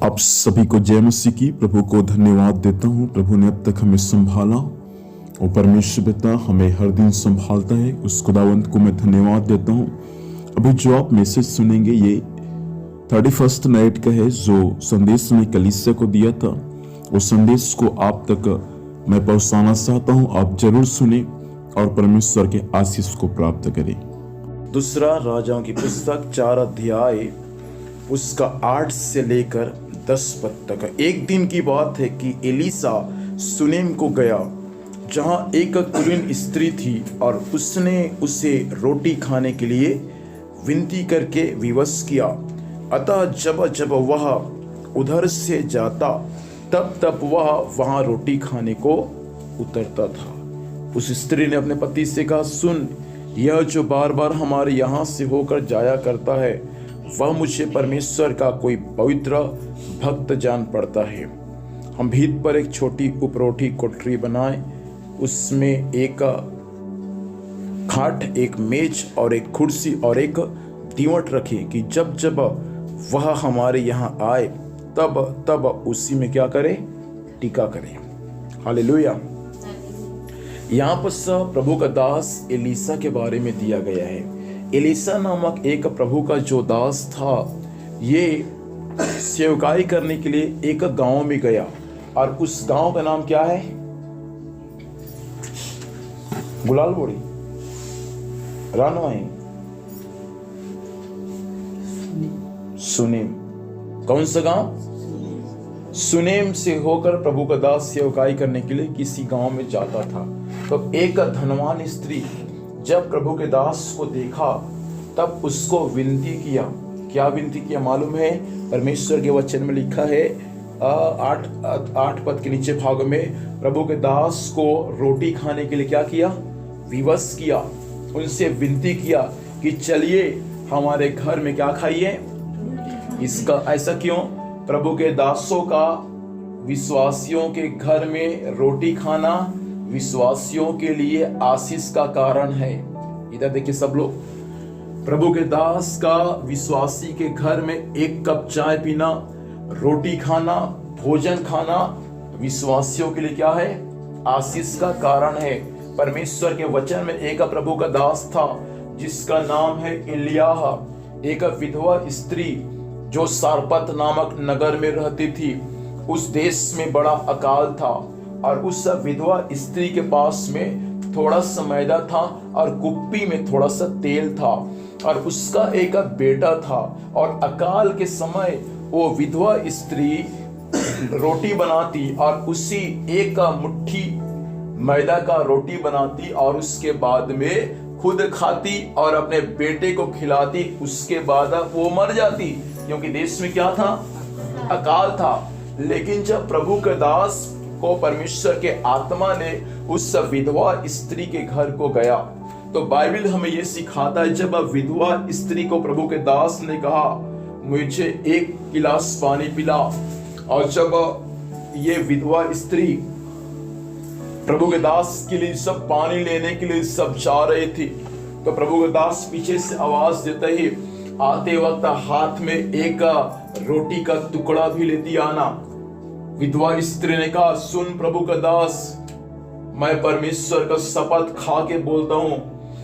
आप सभी को जय मसीह की। प्रभु को धन्यवाद देता हूँ। प्रभु ने अब तक हमें संभाला और परमेश्वर पिता हमें हर दिन संभालता है। उस खुदावंत को मैं धन्यवाद देता हूँ। अभी जो आप मैसेज सुनेंगे ये 31st नाइट का है, जो संदेश में कलीसिया को दिया था। उस संदेश को आप तक मैं पहुंचाना चाहता हूँ। आप जरूर सुने और परमेश्वर के आशीष को प्राप्त करें। दूसरा राजाओं की पुस्तक 4 अध्याय उसका 8 से लेकर 10 पद तक। एक दिन की बात है कि एलीसा सुनेम को गया, जहां एक कुलीन स्त्री थी, और उसने उसे रोटी खाने के लिए विनती करके विवश किया। अतः जब जब वह उधर से जाता तब तब वह वहां रोटी खाने को उतरता था। उस स्त्री ने अपने पति से कहा, सुन, यह जो बार बार हमारे यहाँ से होकर जाया करता है, वह मुझे परमेश्वर का कोई पवित्र भक्त जान पड़ता है। हम भीत पर एक छोटी उपरोठी कोठरी बनाए, उसमें एक खाट, एक मेज और एक कुर्सी और एक दीवट रखें कि जब जब वह हमारे यहाँ आए तब तब उसी में क्या करे, टीका करे। हालेलुया। यहाँ पर प्रभु का दास एलीसा के बारे में दिया गया है। एलीसा नामक एक प्रभु का जो दास था, ये सेवकाई करने के लिए एक गांव में गया, और उस गांव का नाम क्या है? गुलाल बोड़ी रानो है, सुनेम। कौन सा गांव? सुनेम से होकर प्रभु का दास सेवकाई करने के लिए किसी गांव में जाता था। तो एक धनवान स्त्री जब प्रभु के दास को देखा तब उसको विनती किया। क्या विनती किया मालूम है? परमेश्वर के वचन में लिखा है 8 पद के नीचे भाग में, प्रभु के दास को रोटी खाने के लिए क्या किया? विवश किया। उनसे विनती किया कि चलिए हमारे घर में क्या खाइए। इसका ऐसा क्यों? प्रभु के दासों का विश्वासियों के घर में रोटी खाना विश्वासियों के लिए आशीष का कारण है। इधर देखिए सब लोग, प्रभु के दास का विश्वासी के घर में एक कप चाय पीना, रोटी खाना, भोजन खाना विश्वासियों के लिए क्या है? आशीष का कारण है। परमेश्वर के वचन में एक प्रभु का दास था जिसका नाम है इलियाह, एक विधवा स्त्री जो सारपत नामक नगर में रहती थी। उस देश में बड़ा अकाल था और उस विधवा स्त्री के पास में थोड़ा सा मैदा था और कुप्पी में थोड़ा सा तेल था, और उसका एक बेटा था। और अकाल के समय वो विधवा स्त्री रोटी बनाती और उसी एक मुट्ठी मैदा का रोटी बनाती और उसके बाद में खुद खाती और अपने बेटे को खिलाती। उसके बाद वो मर जाती, क्योंकि देश में क्या था? अकाल था। लेकिन जब प्रभु के दास को परमेश्वर के आत्मा ने उस विधवा स्त्री के घर को गया, तो बाइबल हमें यह सिखाता है, जब विधवा स्त्री को प्रभु के दास ने कहा मुझे 1 गिलास पानी पिला, और जब ये विधवा स्त्री प्रभु के दास के लिए सब पानी लेने के लिए सब जा रही थी, तो प्रभु के दास पीछे से आवाज देते ही आते वक्त हाथ में एक रोटी का टुकड़ा भी लेती आना। विधवा स्त्री ने कहा, सुन प्रभु का दास, मैं परमेश्वर का शपथ खा के बोलता हूं,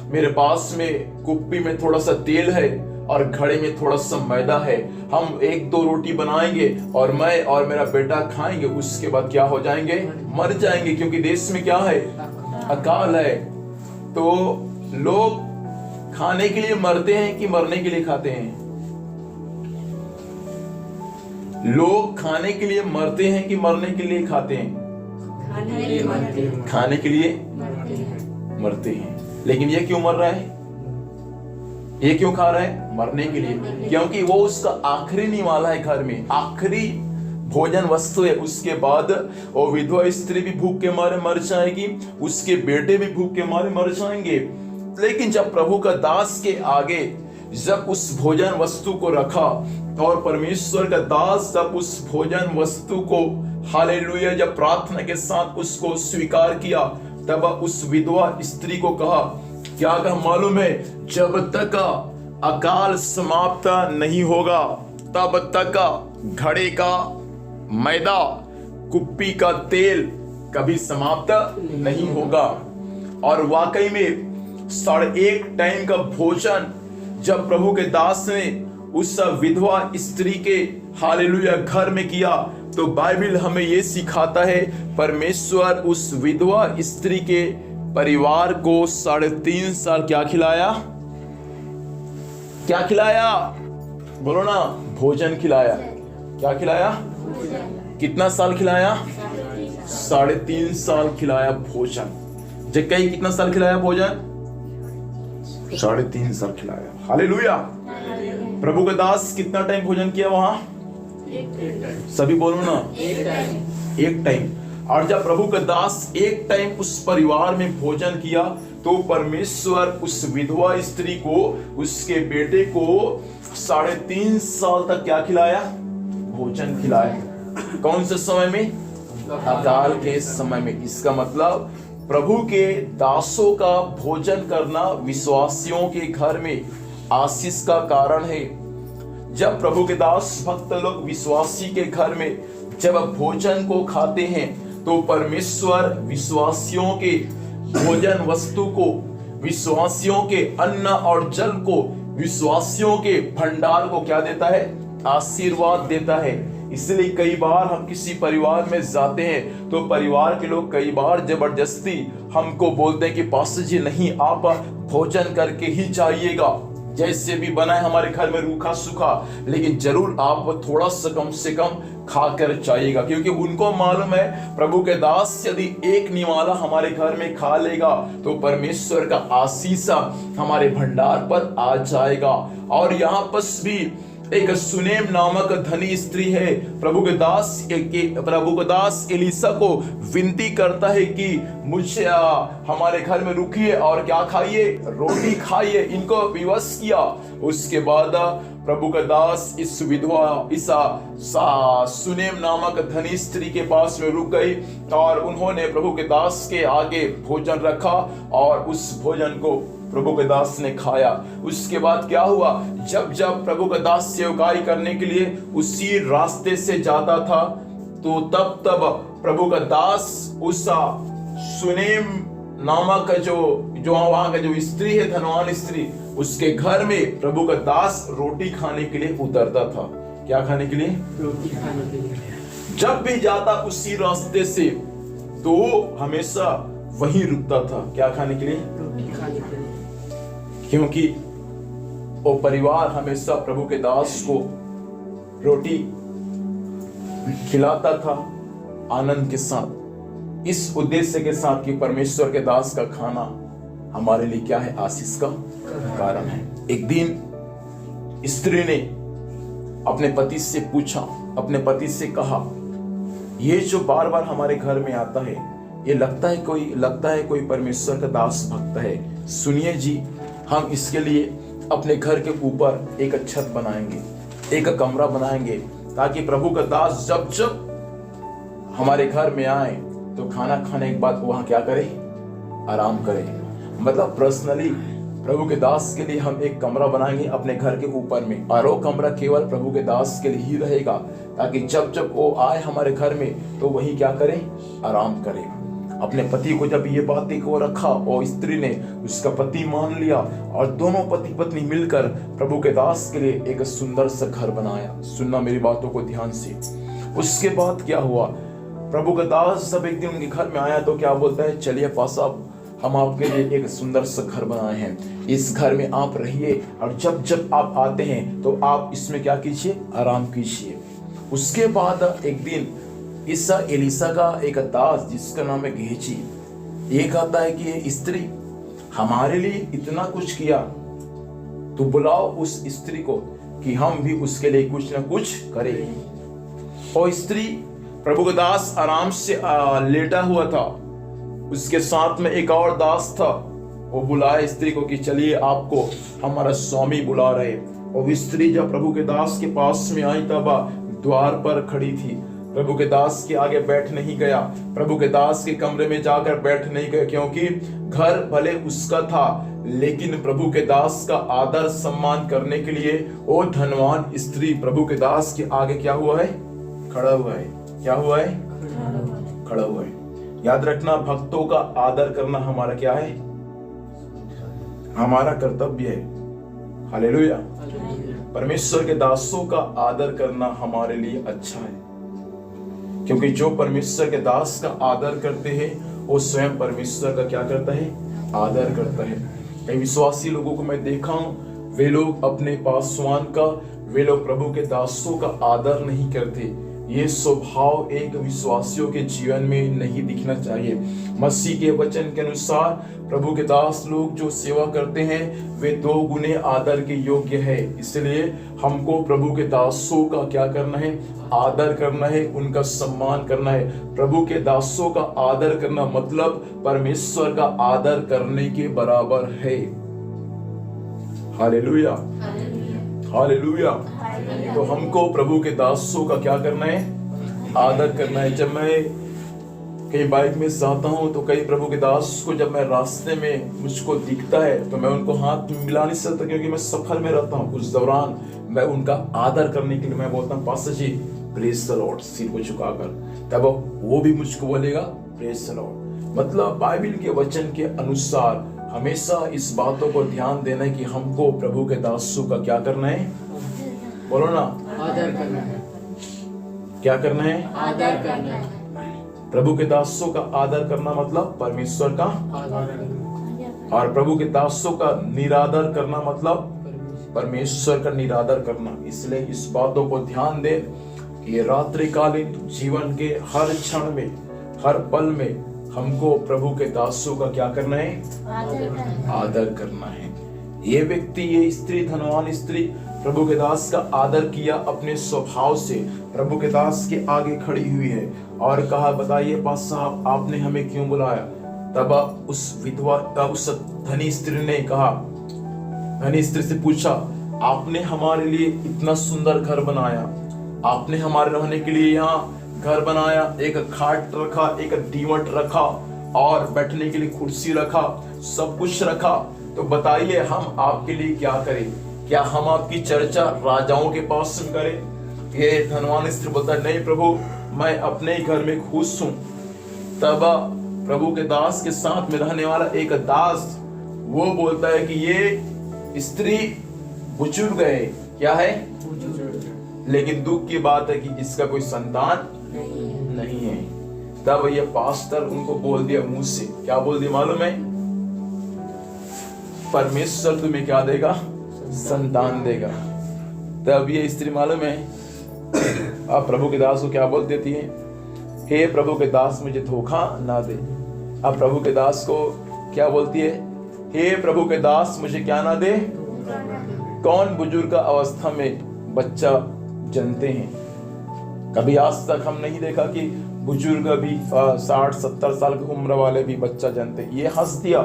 मेरे पास में कुप्पी में थोड़ा सा तेल है और घड़े में थोड़ा सा मैदा है। हम 1-2 रोटी बनाएंगे और मैं और मेरा बेटा खाएंगे, उसके बाद क्या हो जाएंगे? मर जाएंगे, क्योंकि देश में क्या है? अकाल है। तो लोग खाने के लिए मरते हैं कि मरने के लिए खाते हैं? लोग खाने के लिए मरते हैं कि मरने के लिए खाते हैं? खाने के लिए मरते हैं। लेकिन ये क्यों मर रहा है? ये क्यों खा रहा है? मरने के लिए, क्योंकि वो उसका आखिरी निवाला है, घर में आखिरी भोजन वस्तु है। उसके बाद वो विधवा स्त्री भी भूख के मारे मर जाएगी, उसके बेटे भी भूख के मारे मर जाएंगे। लेकिन जब प्रभु का दास के आगे जब उस भोजन वस्तु को रखा और परमेश्वर का दास जब उस भोजन वस्तु को हालेलुया जब प्रार्थना के साथ उसको स्वीकार किया, तब उस विधवा स्त्री को कहा, क्या कहा मालूम है? जब तक अकाल समाप्त नहीं होगा तब तक घड़े का मैदा, कुप्पी का तेल कभी समाप्त नहीं होगा। और वाकई में 1.5 टाइम का भोजन जब प्रभु के दास ने उस विधवा स्त्री के हालेलुया घर में किया, तो बाइबल हमें यह सिखाता है परमेश्वर उस विधवा स्त्री के परिवार को 3.5 साल क्या खिलाया? क्या खिलाया? बोलो ना, भोजन खिलाया। क्या खिलाया? कितना साल खिलाया? 3.5 साल खिलाया भोजन। कहीं कितना साल खिलाया भोजन? 3.5 साल खिलाया। हालेलुया। प्रभु के दास कितना टाइम भोजन किया वहां? सभी बोलो ना, एक टाइम। और जब प्रभु का दास एक टाइम उस परिवार में भोजन किया, तो परमेश्वर उस विधवा स्त्री को, उसके बेटे को 3.5 साल तक क्या खिलाया? भोजन खिलाया। कौन से समय में? अकाल के समय में। इसका मतलब प्रभु के दासों का भोजन करना विश्वासियों के घर में आशीष का कारण है। जब प्रभु के दास भक्त लोग विश्वासी के घर में जब भोजन को खाते हैं, तो परमेश्वर विश्वासियों के भोजन वस्तु को, विश्वासियों के अन्न और जल को, विश्वासियों के भंडार को क्या देता है? आशीर्वाद देता है। इसलिए कई बार हम किसी परिवार में जाते हैं, तो परिवार के लोग कई बार जबरदस्ती हमको बोलते हैं कि पास्टर जी नहीं, आप भोजन करके ही जाइएगा, जैसे भी बनाए हमारे घर में रूखा सूखा, लेकिन जरूर आप थोड़ा सा कम से कम खाकर जाइएगा, क्योंकि उनको मालूम है प्रभु के दास यदि एक निवाला हमारे घर में खा लेगा, तो परमेश्वर का आशीष हमारे भंडार पर आ जाएगा। और यहाँ पर भी एक सुनेम नामक धनी स्त्री है। प्रभु के दास एलिसा को विनती करता है कि मुझे हमारे घर में रुकिए और क्या खाइए? रोटी खाइए। इनको विवश किया। उसके बाद प्रभु का दास इस विधवा सुनेम नामक धनी स्त्री के पास में रुक गई, और उन्होंने प्रभु के दास के आगे भोजन रखा, और उस भोजन को प्रभु के दास ने खाया। उसके बाद क्या हुआ? जब जब प्रभु का दास सेवकाई करने के लिए उसी रास्ते से जाता था, तो तब तब प्रभु का दास उस सुनेम नामक जो वहां का जो स्त्री है, धनवान स्त्री, उसके घर में प्रभु का दास रोटी खाने के लिए उतरता था। क्या खाने के लिए? रोटी खाने के लिए। जब भी जाता उसी रास्ते से, तो हमेशा वहीं रुकता था। क्या खाने के लिए? रोटी खाने के लिए। क्योंकि वो परिवार हमेशा प्रभु के दास को रोटी खिलाता था आनंद के साथ, इस उद्देश्य के साथ कि परमेश्वर के दास का खाना हमारे लिए क्या है? आशीष का कारण है। एक दिन स्त्री ने अपने पति से पूछा, अपने पति से कहा, ये जो बार बार हमारे घर में आता है, ये लगता है कोई परमेश्वर का दास भक्त है। सुनिए जी, हम इसके लिए अपने घर के ऊपर एक छत बनाएंगे, एक कमरा बनाएंगे, ताकि प्रभु का दास जब जब हमारे घर में आए, तो खाना खाने के बाद वहां क्या करे? आराम करे। मतलब पर्सनली प्रभु के दास के लिए हम एक कमरा बनाएंगे अपने घर के ऊपर में, और वो कमरा केवल प्रभु के दास के लिए ही रहेगा, ताकि जब जब वो आए हमारे घर में, तो वही क्या करे? आराम करे। अपने पति को जब ये बातें को रखा, और स्त्री ने उसका पति मान लिया, और दोनों पति पत्नी मिलकर प्रभु के दास के लिए एक सुंदर सा घर बनाया। सुनना मेरी बातों को ध्यान से। उसके बाद क्या हुआ? प्रभु का दास जब एक दिन उनके घर में आया, तो क्या बोलता है? चलिए पास साहब, हम आपके लिए एक सुंदर सा घर बनाए हैं, इस घर में आप रहिए, और जब जब आप आते हैं तो आप इसमें क्या कीजिए? आराम कीजिए। उसके बाद एक दिन इस एलिसा का एक दास जिसका नाम है गेहजी, ये कहता है कि ये स्त्री हमारे लिए इतना कुछ किया, तो बुलाओ उस स्त्री को कि हम भी उसके लिए कुछ ना कुछ करें। और स्त्री, प्रभु का दास आराम से लेटा हुआ था, उसके साथ में एक और दास था, वो बुलाए स्त्री को कि चलिए आपको हमारा स्वामी बुला रहे। और स्त्री जब प्रभु के दास के पास में आई, तब द्वार पर खड़ी थी। प्रभु के दास के आगे बैठ नहीं गया, प्रभु के दास के कमरे में जाकर बैठ नहीं गया, क्योंकि घर भले उसका था, लेकिन प्रभु के दास का आदर सम्मान करने के लिए वो धनवान स्त्री प्रभु के दास के आगे क्या हुआ है? खड़ा हुआ है। क्या हुआ है? खड़ा हुआ है। याद रखना, भक्तों का आदर करना हमारा क्या है? हमारा कर्तव्य है। हालेलुया। परमेश्वर के दासों का आदर करना हमारे लिए अच्छा है, क्योंकि जो परमेश्वर के दास का आदर करते हैं वो स्वयं परमेश्वर का क्या करता है? आदर करता है। कई विश्वासी लोगों को मैं देखा हूं, वे लोग अपने पासवान का, वे लोग प्रभु के दासों का आदर नहीं करते। ये स्वभाव एक विश्वासियों के जीवन में नहीं दिखना चाहिए। मसीह के वचन के अनुसार प्रभु के दास लोग जो सेवा करते हैं वे 2 गुने आदर के योग्य है। इसलिए हमको प्रभु के दासों का क्या करना है? आदर करना है, उनका सम्मान करना है। प्रभु के दासों का आदर करना मतलब परमेश्वर का आदर करने के बराबर है। Hallelujah, hallelujah. तो हमको प्रभु के दासों का क्या करना है? आदर करना है। जब मैं कहीं बाइक में जाता हूँ तो कई प्रभु के दास को जब मैं रास्ते में मुझको दिखता है तो मैं उनको हाथ मिला नहीं सकता, क्योंकि मैं सफर में रहता हूँ। उस दौरान मैं उनका आदर करने के लिए मैं बोलता हूँ, pastor ji praise the Lord, सिर को झुकाकर। तब वो भी मुझको बोलेगा प्रेज द लॉर्ड। मतलब बाइबल के वचन के अनुसार हमेशा इस बातों को ध्यान देना है कि हमको प्रभु के दासों का क्या करना है? बोलो ना, आदर करना है। क्या करना है? आदर करना है। प्रभु के दासों का आदर करना मतलब परमेश्वर का, और प्रभु के दासों का निरादर करना मतलब परमेश्वर का निरादर करना। इसलिए इस बातों को ध्यान दे कि रात्रिकालीन जीवन के हर क्षण में, हर पल में हमको प्रभु के दासों का क्या करना है? आदर करना है। ये व्यक्ति, ये स्त्री, धनवान स्त्री प्रभु के दास का आदर किया अपने स्वभाव से, प्रभु के दास के आगे खड़ी हुई है और कहा, बताइए पास साहब आपने हमें क्यों बुलाया? तब उस विधवा का, उस धनी स्त्री ने कहा, धनी स्त्री से पूछा, आपने हमारे लिए इतना सुंदर घर बनाया, आपने हमारे रहने के लिए यहाँ घर बनाया, एक खाट रखा, एक दीवट रखा और बैठने के लिए कुर्सी रखा, सब कुछ रखा, तो बताइए हम आपके लिए क्या करें? क्या हम आपकी चर्चा राजाओं के पास सुन करें? ये धनवान स्त्री बोलता है, नहीं प्रभु, मैं अपने ही घर में खुश हूं। तब प्रभु के दास के साथ में रहने वाला एक दास वो बोलता है कि ये स्त्री बुजुर्ग है। क्या है? लेकिन दुख की बात है कि इसका कोई संतान नहीं है। तब ये पास्टर उनको बोल दिया मुंह से, क्या बोल दिया मालूम है? परमेश्वर तुम्हें क्या देगा? संतान देगा। तब ये स्त्री मालूम है अब प्रभु के दास को क्या बोल देती है? हे प्रभु के दास मुझे धोखा ना दे। अब प्रभु के दास को क्या बोलती है? हे प्रभु के दास मुझे क्या ना दे? कौन बुजुर्ग अवस्था में बच्चा जनते हैं? कभी आज तक हम नहीं देखा कि बुजुर्ग भी 60-70 साल की उम्र वाले भी बच्चा जनते। ये हंस दिया।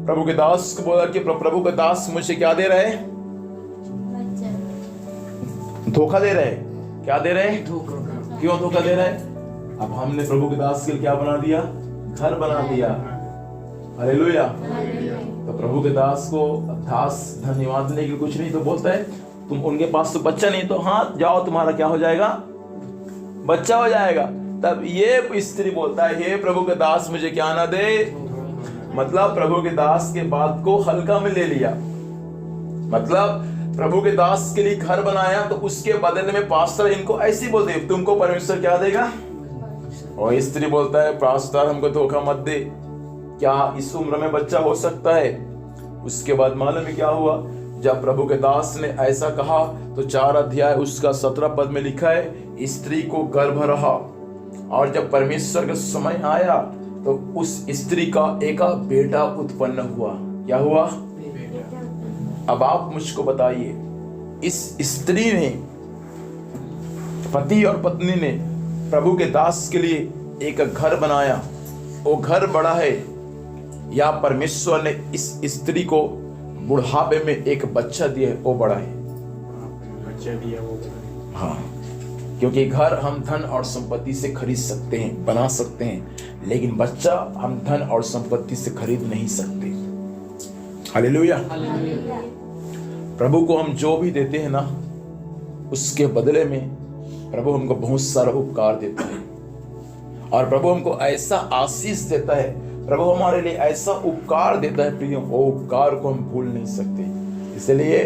प्रभु के दास को बोला कि प्रभु के दास मुझे क्या दे रहे? धोखा दे रहे। क्या दे रहे? क्यों धोखा दे रहे? अब हमने प्रभु के दास के लिए क्या बना दिया? घर बना दिया। हालेलुया। तो प्रभु के दास को दास धन्यवाद देने के कुछ नहीं, तो बोलता है तुम उनके पास तो बच्चा नहीं, तो हाँ जाओ तुम्हारा क्या हो जाएगा? बच्चा हो जाएगा। तब ये स्त्री बोलता है, हे प्रभु के दास मुझे क्या ना दे? मतलब प्रभु के दास के बात को हल्का में ले लिया। मतलब प्रभु के दास के लिए घर बनाया तो उसके बदले में पास्टर इनको ऐसी बोल दे, तुमको परमेश्वर क्या देगा? और स्त्री बोलता है, पास्टर हमको धोखा मत दे, क्या इस उम्र में बच्चा हो सकता है? उसके बाद मालूम है क्या हुआ? जब प्रभु के दास ने ऐसा कहा तो 4 अध्याय उसका 17 पद में लिखा है, स्त्री को गर्भ रहा और जब परमेश्वर का समय आया तो उस स्त्री का एक बेटा उत्पन्न हुआ। क्या हुआ? अब आप मुझको बताइए, इस स्त्री ने, पति और पत्नी ने प्रभु के दास के लिए एक घर बनाया, वो घर बड़ा है, या परमेश्वर ने इस स्त्री को बुढ़ापे में एक बच्चा दिया है, वो बड़ा है? बच्चा दिया वो बड़ा है। हाँ, क्योंकि घर हम धन और संपत्ति से खरीद सकते हैं, बना सकते हैं, लेकिन बच्चा हम धन और संपत्ति से खरीद नहीं सकते। हालेलुया। प्रभु को हम जो भी देते हैं ना, उसके बदले में प्रभु हमको बहुत सारा उपकार देता है, और प्रभु हमको ऐसा आशीष देता है, प्रभु हमारे लिए ऐसा उपकार देता है प्रियो, वो उपकार को हम भूल नहीं सकते। इसलिए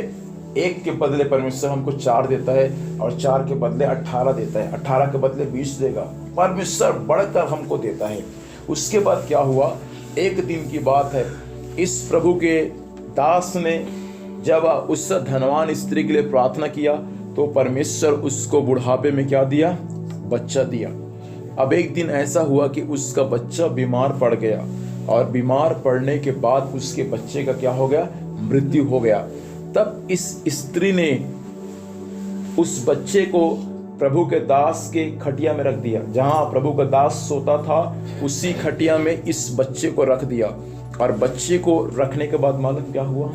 1 के बदले परमेश्वर हमको 4 देता है, और 4 के बदले 18 देता है, 18 के बदले 20 देगा। परमेश्वर बढ़कर हमको देता है। उसके बाद क्या हुआ, एक दिन की बात है, इस प्रभु के दास ने जब उस धनवान स्त्री के लिए प्रार्थना किया तो परमेश्वर उसको बुढ़ापे में क्या दिया, बच्चा दिया। अब एक दिन ऐसा हुआ कि उसका बच्चा बीमार पड़ गया, और बीमार पड़ने के बाद उसके बच्चे का क्या हो गया, मृत्यु हो गया। तब इस स्त्री ने उस बच्चे को प्रभु के दास के खटिया में रख दिया। जहां प्रभु का दास सोता था उसी खटिया में इस बच्चे को रख दिया, और बच्चे को रखने के बाद मालूम क्या हुआ,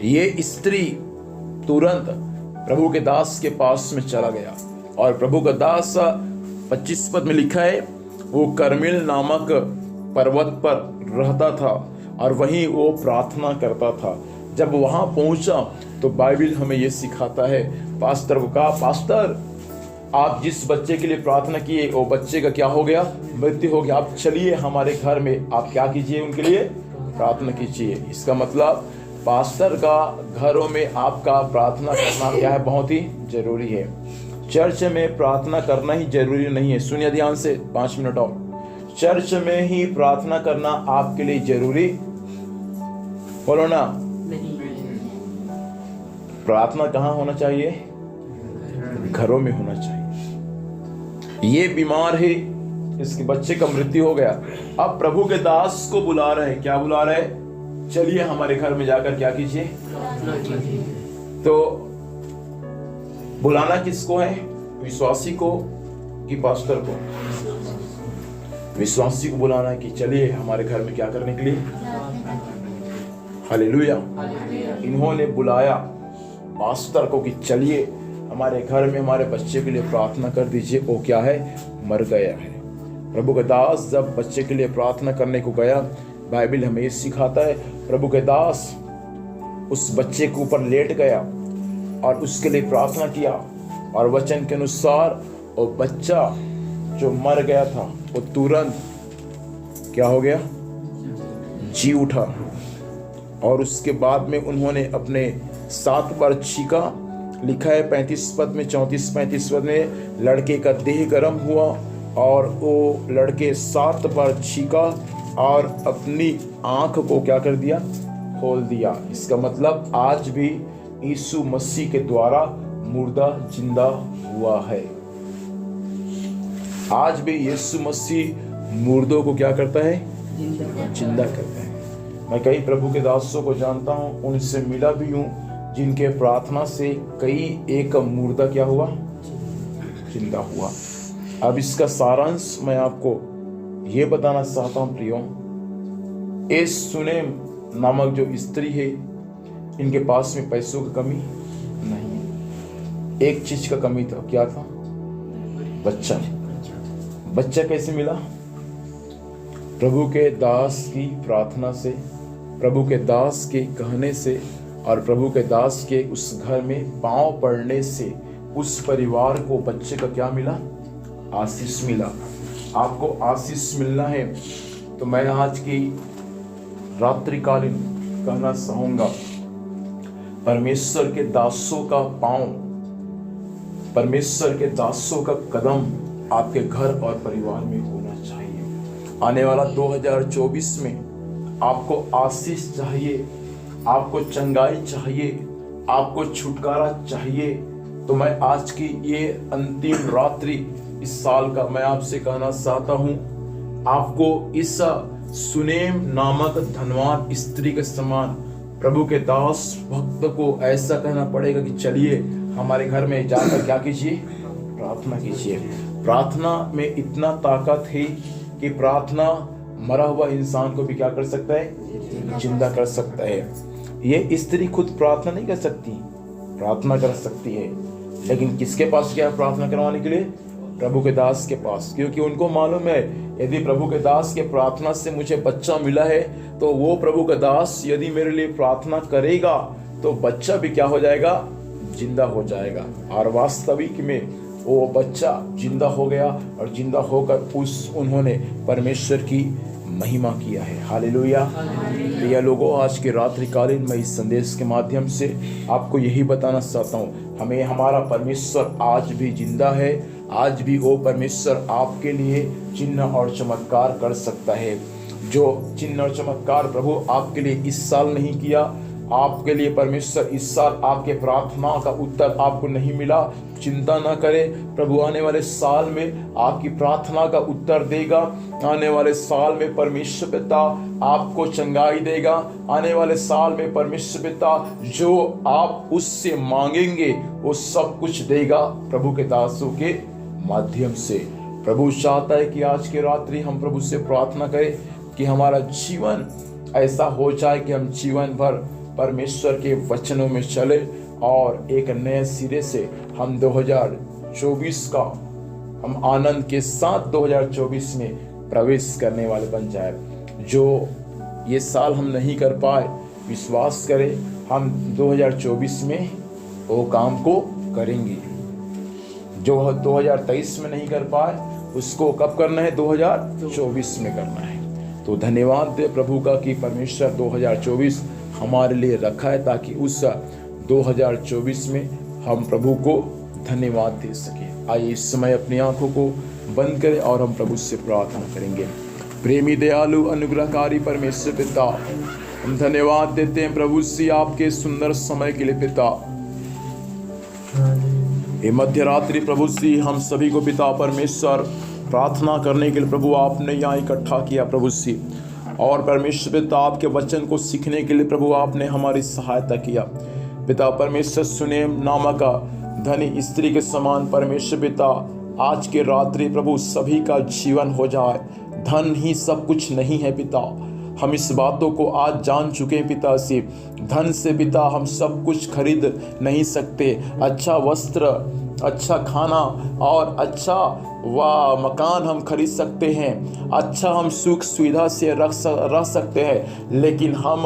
ये स्त्री तुरंत प्रभु के दास के पास में चला गया, और प्रभु का दास 25 पद में लिखा है, वो कर्मेल नामक पर्वत पर रहता था और वहीं वो प्रार्थना करता था। जब वहां पहुंचा तो बाइबल हमें ये सिखाता है, पास्टर को कहा, पास्टर आप जिस बच्चे के लिए प्रार्थना किए वो बच्चे का क्या हो गया, मृत्यु हो गया। आप चलिए हमारे घर में, आप क्या कीजिए, उनके लिए प्रार्थना कीजिए। इसका मतलब पास्टर का घरों में आपका प्रार्थना करना क्या है, बहुत ही जरूरी है। चर्च में प्रार्थना करना ही जरूरी नहीं है, सुनिए ध्यान से 5 मिनट और। चर्च में ही प्रार्थना करना आपके लिए जरूरी, बोलो ना, प्रार्थना कहाँ होना चाहिए, घरों में होना चाहिए। ये बीमार है, इसके बच्चे का मृत्यु हो गया। अब प्रभु के दास को बुला रहे, क्या बुला रहे, चलिए हमारे घर में जाकर क्या कीजिए। तो बुलाना किसको है, विश्वासी को कि पास्टर को? विश्वासी को बुलाना है कि चलिए हमारे घर में क्या करने के लिए। हालेलुया। इन्होंने बुलाया पास्टर को कि चलिए हमारे घर में हमारे बच्चे के लिए प्रार्थना कर दीजिए, वो क्या है, मर गया है। प्रभु के दास जब बच्चे के लिए प्रार्थना करने को गया, बाइबल हमें ये सिखाता है, प्रभु के दास उस बच्चे के ऊपर लेट गया और उसके लिए प्रार्थना किया, और वचन के अनुसार वो बच्चा जो मर गया था वो तुरंत क्या हो गया, जी उठा। और उसके बाद में उन्होंने अपने 7 बार छींका, लिखा है 35 पद में, 34-35 पद में, लड़के का देह गर्म हुआ और वो लड़के 7 बार छींका और अपनी आंख को क्या कर दिया, खोल दिया। इसका मतलब आज भी यीशु मसीह के द्वारा मुर्दा जिंदा हुआ है। आज भी यीशु मसीह मुर्दों को क्या करता है, जिंदा करता है। मैं कई प्रभु के दासों को जानता हूं, उनसे मिला भी हूं, जिनके प्रार्थना से कई एक मुर्दा क्या हुआ, जिंदा हुआ। अब इसका सारांश मैं आपको ये बताना चाहता हूं प्रियो, इस सुनेम नामक जो स्त्री है, इनके पास में पैसों की कमी नहीं है, एक चीज का कमी था, क्या था, बच्चा। बच्चा कैसे मिला, प्रभु के दास की प्रार्थना से, प्रभु के दास के कहने से, और प्रभु के दास के उस घर में पांव पड़ने से उस परिवार को बच्चे का क्या मिला, आशीष मिला। आपको आशीष मिलना है तो मैं आज की रात्रिकालीन कहना चाहूंगा, परमेश्वर के दासों का पांव, परमेश्वर के दासों का कदम आपके घर और परिवार में होना चाहिए। आने वाला 2024 में आपको आशीष चाहिए, आपको चंगाई चाहिए, आपको छुटकारा चाहिए, तो मैं आज की ये अंतिम रात्रि इस साल का मैं आपसे कहना चाहता हूं, आपको इस सुनेम नामक धनवान स्त्री के समान प्रभु के दास भक्त को ऐसा कहना पड़ेगा कि चलिए हमारे घर में जाकर क्या कीजिए, प्रार्थना कीजिए। प्रार्थना में इतना ताकत है कि प्रार्थना मरा हुआ इंसान को भी क्या कर सकता है, जिंदा कर सकता है। ये स्त्री खुद प्रार्थना नहीं कर सकती, प्रार्थना कर सकती है, लेकिन किसके पास गया प्रार्थना करवाने के लिए? प्रभु के दास के पास, क्योंकि उनको मालूम है यदि प्रभु के दास के प्रार्थना से मुझे बच्चा मिला है तो वो प्रभु का दास यदि मेरे लिए प्रार्थना करेगा तो बच्चा भी क्या हो जाएगा? जिंदा हो जाएगा। और वास्तविक में वो बच्चा जिंदा हो गया और जिंदा होकर उन्होंने परमेश्वर की महिमा किया है। हालेलुया। प्रिय लोगों, आज के रात्रिकालीन मैं इस संदेश के माध्यम से आपको यही बताना चाहता हूँ, हमें हमारा परमेश्वर आज भी जिंदा है। आज भी वो परमेश्वर आपके लिए चिन्ह और चमत्कार कर सकता है। जो चिन्ह और चमत्कार प्रभु आपके लिए इस साल नहीं किया, आपके लिए परमेश्वर इस साल आपके प्रार्थना का उत्तर आपको नहीं मिला, चिंता ना करें। प्रभु आने वाले साल में आपकी प्रार्थना का उत्तर देगा। आने वाले साल में परमेश्वर पिता आपको चंगाई देगा। आने वाले साल में परमेश्वर पिता जो आप उससे मांगेंगे वो सब कुछ देगा प्रभु के दासों के माध्यम से। प्रभु चाहता है कि आज की रात्रि हम प्रभु से प्रार्थना करें कि हमारा जीवन ऐसा हो जाए कि हम जीवन भर परमेश्वर के वचनों में चले और एक नए सिरे से हम 2024 का हम आनंद के साथ 2024 में प्रवेश करने वाले बन जाए। जो ये साल हम नहीं कर पाए, विश्वास करें हम 2024 में वो काम को करेंगे। जो 2023 में नहीं कर पाए उसको कब करना है? 2024 में करना है। तो धन्यवाद दे प्रभु का कि परमेश्वर 2024 हमारे लिए रखा है ताकि उस 2024 में हम प्रभु को धन्यवाद दे सके। आइए इस समय अपनी आंखों को बंद करें और हम प्रभु से प्रार्थना करेंगे। प्रेमी दयालु अनुग्रहकारी परमेश्वर पिता, हम धन्यवाद देते हैं प्रभु से आपके सुंदर समय के लिए पिता। ये मध्य रात्रि प्रभु से हम सभी को पिता परमेश्वर प्रार्थना करने के लिए प्रभु आपने यहाँ इकट्ठा किया प्रभु से, और परमेश्वर पिता आपके वचन को सीखने के लिए प्रभु आपने हमारी सहायता किया। पिता परमेश्वर सुनेम नामक धनी स्त्री के समान परमेश्वर पिता आज के रात्रि प्रभु सभी का जीवन हो जाए। धन ही सब कुछ नहीं है पिता, हम इस बातों को आज जान चुके हैं पिता से। धन से पिता हम सब कुछ खरीद नहीं सकते। अच्छा वस्त्र, अच्छा खाना और अच्छा मकान हम खरीद सकते हैं, अच्छा हम सुख सुविधा से रह सकते हैं, लेकिन हम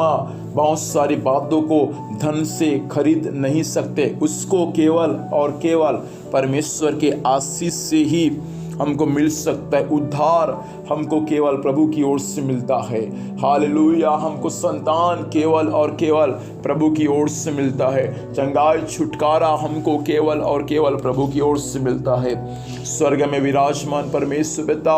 बहुत सारी बातों को धन से खरीद नहीं सकते। उसको केवल और केवल परमेश्वर के आशीष से ही हमको मिल सकता है। उद्धार हमको केवल प्रभु की ओर से मिलता है। हालेलुया। हमको संतान केवल और केवल प्रभु की ओर से मिलता है। चंगाई छुटकारा हमको केवल और केवल प्रभु की ओर से मिलता है। स्वर्ग में विराजमान परमेश्वर पिता,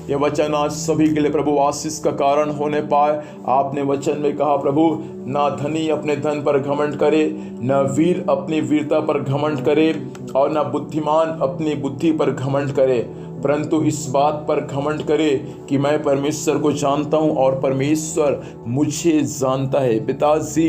ये वचन आज सभी के लिए प्रभु आशीष का कारण होने पाए। आपने वचन में कहा प्रभु, ना धनी अपने धन पर घमंड करे, न वीर अपनी वीरता पर घमंड करे, और न बुद्धिमान अपनी बुद्धि पर घमंड करे, परंतु इस बात पर घमंड करे कि मैं परमेश्वर को जानता हूँ और परमेश्वर मुझे जानता है। पिताजी,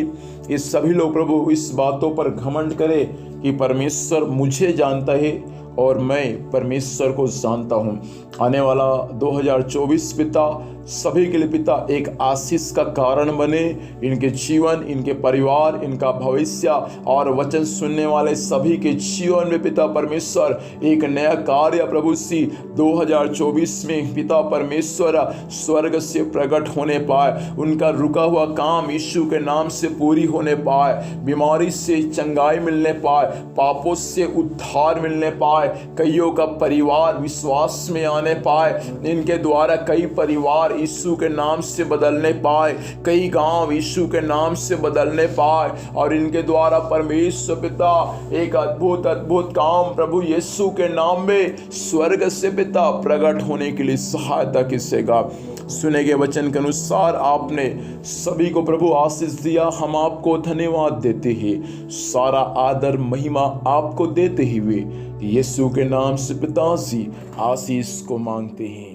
ये सभी लोग प्रभु इस बातों पर घमंड करे कि परमेश्वर मुझे जानता है और मैं परमेश्वर को जानता हूँ। आने वाला 2024 पिता सभी के लिए पिता एक आशीष का कारण बने। इनके जीवन, इनके परिवार, इनका भविष्य और वचन सुनने वाले सभी के जीवन में पिता परमेश्वर एक नया कार्य प्रभु सी 2024 में पिता परमेश्वर स्वर्ग से प्रकट होने पाए। उनका रुका हुआ काम यीशु के नाम से पूरी होने पाए। बीमारी से चंगाई मिलने पाए, पापों से उद्धार मिलने पाए। कईयों का परिवार विश्वास में आने पाए। इनके द्वारा कई परिवार यीशु के नाम से बदलने पाए, कई गांव यीशु के नाम से बदलने पाए, और इनके द्वारा परमेश्वर पिता एक अद्भुत अद्भुत काम प्रभु यीशु के नाम में स्वर्ग से पिता प्रकट होने के लिए सहायता कीजिएगा। सुने गए वचन के अनुसार आपने सभी को प्रभु आशीष दिया। हम आपको धन्यवाद देते हैं, सारा आदर महिमा आपको देते हुए यीशु के नाम से पिताजी आशीष को मांगते हैं।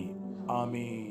आमीन।